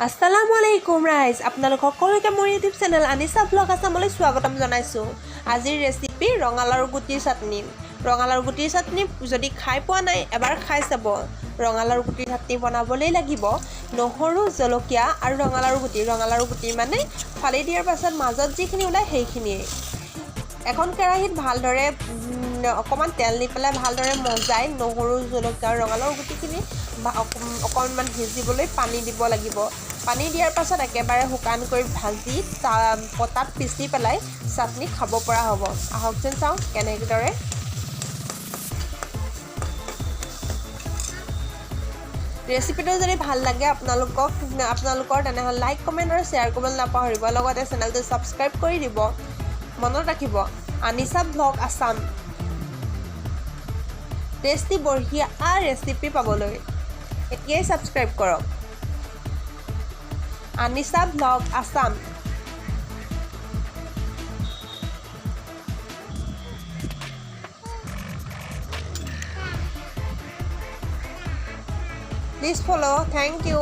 আসসালামু আলাইকুম ৰাইজ, আপোনালোক সকলোকে মোৰ ইউটিউব চেনেল আনিছা ব্লগ আছামলৈ স্বাগতম জনাইছোঁ। আজিৰ ৰেচিপি ৰঙালাওৰ গুটিৰ চাটনি। ৰঙালাওৰ গুটিৰ চাটনি যদি খাই পোৱা নাই এবাৰ খাই চাব। ৰঙালাওৰ গুটিৰ চাটনি বনাবলৈ লাগিব নহৰু, জলকীয়া আৰু ৰঙালাওৰ গুটি। ৰঙালাওৰ গুটি মানে ফালি দিয়াৰ পাছত মাজত যিখিনি ওলায় সেইখিনিয়ে। এখন কেৰাহীত ভালদৰে অকণমান তেল দি পেলাই ভালদৰে মজাই নহৰু, জলকীয়া আৰু ৰঙালাওৰ গুটিখিনি অকণমান সিজিবলৈ পানী দিব লাগিব। পানী দিয়াৰ পাছত একেবাৰে শুকানকৈ ভাজি পটাত পিচি পেলাই চাটনি খাব পৰা হ'ব। আহকচোন চাওঁ কেনেদৰে। ৰেচিপিটো যদি ভাল লাগে আপোনালোকৰ তেনেহ'লে লাইক, কমেণ্ট আৰু শ্বেয়াৰ কৰিবলৈ নাপাহৰিব। লগতে চেনেলটো ছাবস্ক্ৰাইব কৰি দিব। মনত ৰাখিব আনিছা ব্লগ আছাম। টেষ্টি বঢ়িয়া ৰেচিপি পাবলৈ এতিয়াই ছাবস্ক্ৰাইব কৰক। Anisha blog Assam. Please follow'. Thank U.